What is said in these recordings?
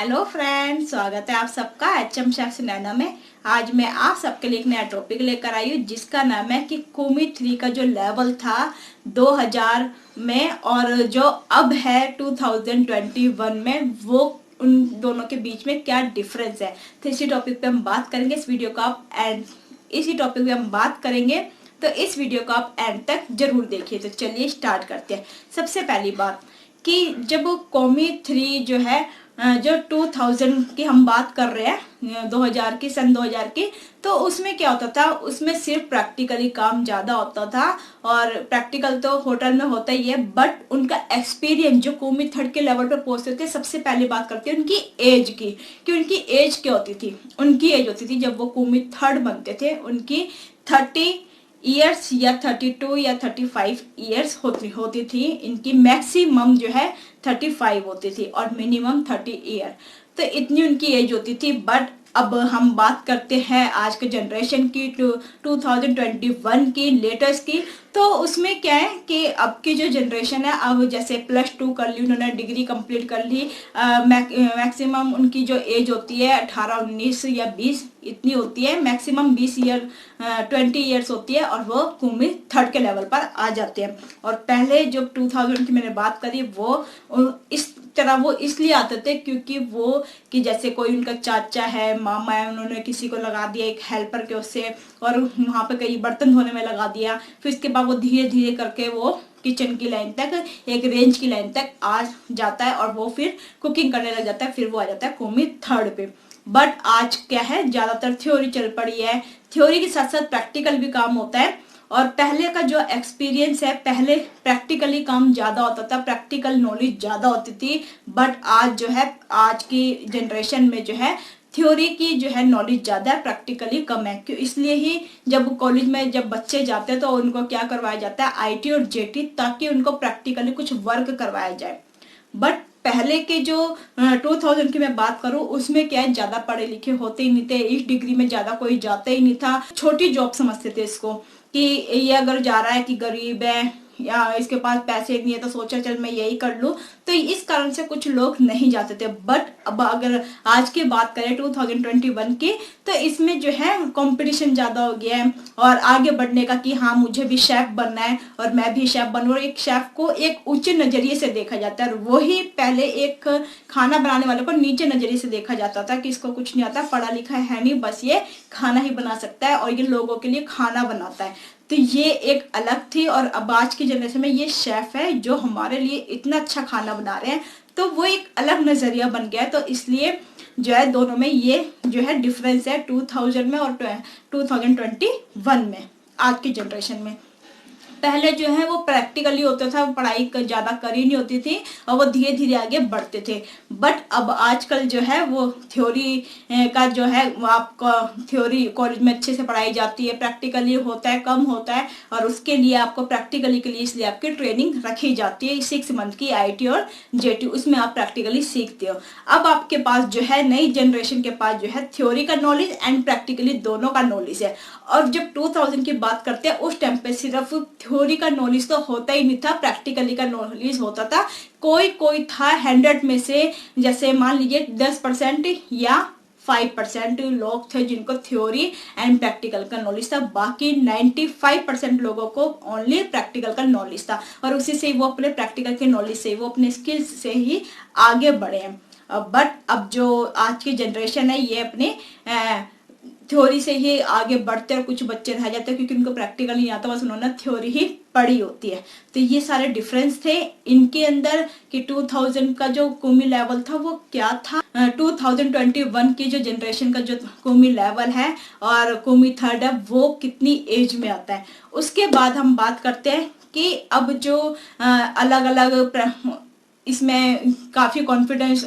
Hello friends, स्वागत है आप सबका एचएम शेफ नैना में। आज मैं आप सबके लिए एक नया टॉपिक लेकर आई हूँ जिसका नाम है कि कुमी 3 का जो लेवल था 2000 में और जो अब है 2021 में, वो उन दोनों के बीच में क्या डिफरेंस है। तो इसी टॉपिक पे हम बात करेंगे। इसी टॉपिक पे हम बात करेंगे, तो इस वीडियो को आप एंड तक जरूर देखिए। तो चलिए स्टार्ट करते हैं। सबसे पहली बात कि जब कौमी 3 जो है, जो 2000 की हम बात कर रहे हैं, 2000 की, सन 2000 की, तो उसमें क्या होता था, उसमें सिर्फ प्रैक्टिकली काम ज्यादा होता था। और प्रैक्टिकल तो होटल में होता ही है, बट उनका एक्सपीरियंस जो कौमी 3 के लेवल पर पहुंचते थे, सबसे पहले बात करते हैं उनकी एज की। कि उनकी एज क्या होती थी। उनकी एज होती थी जब वो कौमी 3 बनते थे, उनकी 30 ईयर्स या 32 या 35 ईयर्स होती थी। इनकी मैक्सिमम जो है 35 होती थी और मिनिमम 30 ईयर। तो इतनी उनकी एज होती थी। बट अब हम बात करते हैं आज के जनरेशन की, 2021 की, लेटेस्ट की। तो उसमें क्या है कि अब की जो जनरेशन है, अब जैसे +2 कर ली उन्होंने, डिग्री कंप्लीट कर ली, मैक्सिमम उनकी जो एज होती है 18, 19 या 20 इतनी होती है। मैक्सिमम 20 ईयर, 20 ईयर्स होती है और वो कौमी 3 के लेवल पर आ जाते हैं। और पहले जो 2000 की मैंने बात करी, वो इस तरह वो इसलिए आते थे क्योंकि वो, कि जैसे कोई उनका चाचा है, मामा है, उन्होंने किसी को लगा दिया एक हेल्पर के उससे, और वहां पे कई बर्तन धोने में लगा दिया। फिर इसके बाद वो धीरे धीरे करके वो किचन की लाइन तक, एक रेंज की लाइन तक आ जाता है और वो फिर कुकिंग करने लग जाता है। फिर वो आ जाता है कौमी 3 पे। बट आज क्या है, ज्यादातर थ्योरी चल पड़ी है। थ्योरी के साथ साथ प्रैक्टिकल भी काम होता है। और पहले का जो एक्सपीरियंस है, पहले प्रैक्टिकली काम ज्यादा होता था, प्रैक्टिकल नॉलेज ज्यादा होती थी। बट आज जो है, आज की जनरेशन में जो है, थ्योरी की जो है नॉलेज ज्यादा है, प्रैक्टिकली कम है। क्यों? इसलिए ही जब कॉलेज में जब बच्चे जाते हैं तो उनको क्या करवाया जाता है, आईटी और जेटी, ताकि उनको प्रैक्टिकली कुछ वर्क करवाया जाए। बट पहले के जो 2000 की मैं बात करूं, उसमें क्या है, ज्यादा पढ़े लिखे होते ही नहीं थे। इस डिग्री में ज्यादा कोई जाता ही नहीं था। छोटी जॉब समझते थे इसको, कि ये अगर जा रहा है कि गरीब है या इसके पास पैसे नहीं है, तो सोचा चल मैं यही कर लूं। तो इस कारण से कुछ लोग नहीं जाते थे। बट अब अगर आज की बात करें 2021 की, तो इसमें जो है कंपटीशन ज्यादा हो गया है और आगे बढ़ने का, कि हाँ मुझे भी शेफ बनना है और मैं भी शेफ बनूं। और एक शेफ को एक ऊंचे नजरिए से देखा जाता है। और वही पहले एक खाना बनाने वाले को नीचे नजरिए से देखा जाता था, कि इसको कुछ नहीं आता, पढ़ा लिखा है नहीं, बस ये खाना ही बना सकता है और ये लोगों के लिए खाना बनाता है। तो ये एक अलग थी। और अब आज की जनरेशन में ये शेफ है जो हमारे लिए इतना अच्छा खाना बना रहे हैं, तो वो एक अलग नजरिया बन गया है। तो इसलिए जो है, दोनों में ये जो है डिफरेंस है, 2000 में और 2021 में, आज की जनरेशन में। पहले जो है वो प्रैक्टिकली होता था, पढ़ाई ज्यादा करी नहीं होती थी और वो धीरे धीरे आगे बढ़ते थे। बट अब आजकल जो है वो थ्योरी का जो है, वो आपको थ्योरी कॉलेज में अच्छे से पढ़ाई जाती है, प्रैक्टिकली होता है, कम होता है। और उसके लिए आपको प्रैक्टिकली के लिए इसलिए आपकी ट्रेनिंग रखी जाती है 6 मंथ की, आईटी और जेटी, उसमें आप प्रैक्टिकली सीखते हो। अब आपके पास जो है, नई जनरेशन के पास जो है, थ्योरी का नॉलेज एंड प्रैक्टिकली दोनों का नॉलेज है। और जब 2000 की बात करते हैं, उस टाइम पे सिर्फ थ्योरी का नॉलेज तो होता ही नहीं था, प्रैक्टिकली का नॉलेज होता था। कोई कोई था 100 में से, जैसे मान लीजिए 10% या 5% लोग थे जिनको थ्योरी एंड प्रैक्टिकल का नॉलेज था। बाकी 95% लोगों को ओनली प्रैक्टिकल का नॉलेज था। और उसी से वो अपने प्रैक्टिकल के नॉलेज से, वो अपने स्किल्स से ही आगे बढ़े हैं। बट अब जो आज की जनरेशन है, ये अपने थ्योरी से ही आगे बढ़ते और कुछ बच्चे रह जाते हैं क्योंकि उनको प्रैक्टिकल नहीं आता, बस उन्होंने थ्योरी ही पढ़ी होती है। तो ये सारे डिफरेंस थे इनके अंदर, कि 2000 का जो कौमी लेवल था वो क्या था, 2021 की जो जनरेशन का जो कौमी लेवल है और कौमी 3 है, वो कितनी एज में आता है। उसके बाद हम बात करते हैं कि अब जो अलग अलग इसमें काफी कॉन्फिडेंस,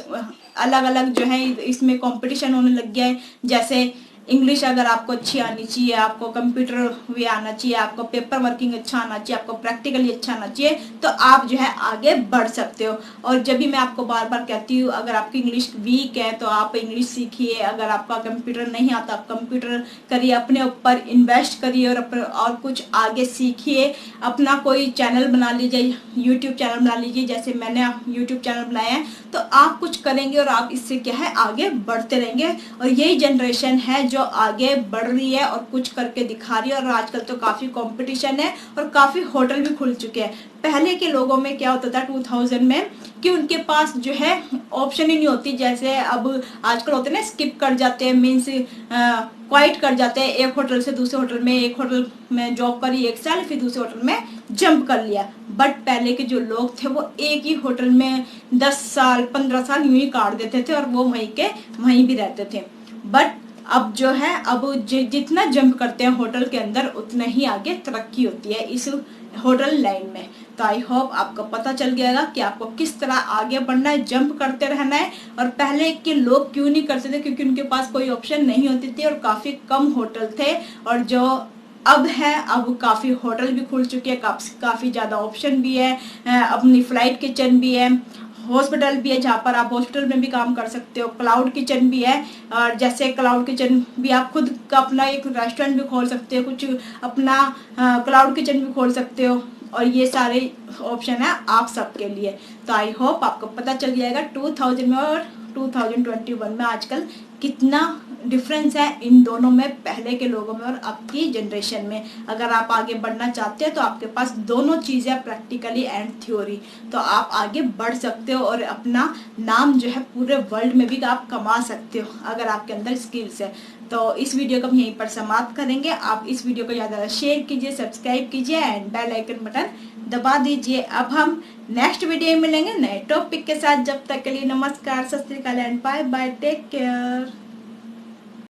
अलग अलग जो है इसमें कंपटीशन होने लग गया है। जैसे इंग्लिश अगर आपको अच्छी आनी चाहिए, आपको कंप्यूटर भी आना चाहिए, आपको पेपर वर्किंग अच्छा आना चाहिए, आपको प्रैक्टिकली अच्छा आना चाहिए, तो आप जो है आगे बढ़ सकते हो। और जब भी मैं आपको बार बार कहती हूँ, अगर आपकी इंग्लिश वीक है तो आप इंग्लिश सीखिए, अगर आपका कंप्यूटर नहीं आता आप कंप्यूटर करिए, अपने ऊपर इन्वेस्ट करिए और कुछ आगे सीखिए। अपना कोई चैनल बना लीजिए, यूट्यूब चैनल बना लीजिए, जैसे मैंने यूट्यूब चैनल बनाया है, तो आप कुछ करेंगे और आप इससे क्या है आगे बढ़ते रहेंगे। और यही जनरेशन है जो आगे बढ़ रही है और कुछ करके दिखा रही है। और आजकल तो काफ़ी कंपटीशन है और काफ़ी होटल भी खुल चुके हैं। पहले के लोगों में क्या होता था 2000 में कि उनके पास जो है ऑप्शन ही नहीं होती, जैसे अब आजकल होते हैं ना, स्किप कर जाते हैं, मीन्स क्वाइट कर जाते हैं, एक होटल से दूसरे होटल में, एक होटल में जॉब करी 1 साल, फिर दूसरे होटल में जंप कर लिया। बट पहले के जो लोग थे वो एक ही होटल में 10 साल 15 साल यूं ही काट देते थे और वो वहीं भी रहते थे। बट अब जो है, अब जितना जंप करते हैं होटल के अंदर उतना ही आगे तरक्की होती है इस होटल लाइन में। तो आई होप आपको पता चल गया कि आपको किस तरह आगे बढ़ना है, जंप करते रहना है। और पहले के लोग क्यों नहीं करते थे, क्योंकि उनके पास कोई ऑप्शन नहीं होती थी और काफ़ी कम होटल थे। और जो अब है, अब काफ़ी होटल भी खुल चुके हैं, काफ़ी ज़्यादा ऑप्शन भी है, अपनी फ्लाइट किचन भी है, हॉस्पिटल भी है जहाँ पर आप हॉस्पिटल में भी काम कर सकते हो, क्लाउड किचन भी है। और जैसे क्लाउड किचन भी आप खुद का अपना एक रेस्टोरेंट भी खोल सकते हो, कुछ अपना क्लाउड किचन भी खोल सकते हो। और ये सारे ऑप्शन है आप सबके लिए। तो आई होप आपको पता चल जाएगा 2000 में और 2021 में आजकल कितना डिफरेंस है इन दोनों में, पहले के लोगों में और अब की जनरेशन में। अगर आप आगे बढ़ना चाहते हो तो आपके पास दोनों चीज़ें, प्रैक्टिकली एंड थ्योरी, तो आप आगे बढ़ सकते हो और अपना नाम जो है पूरे वर्ल्ड में भी आप कमा सकते हो अगर आपके अंदर स्किल्स है। तो इस वीडियो को हम यहीं पर समाप्त करेंगे। आप इस वीडियो को ज़्यादा शेयर कीजिए, सब्सक्राइब कीजिए एंड बेल आइकन बटन दबा दीजिए। अब हम नेक्स्ट वीडियो में मिलेंगे नए टॉपिक के साथ। जब तक के लिए नमस्कार, सत श्री अकाल and bye bye, take care.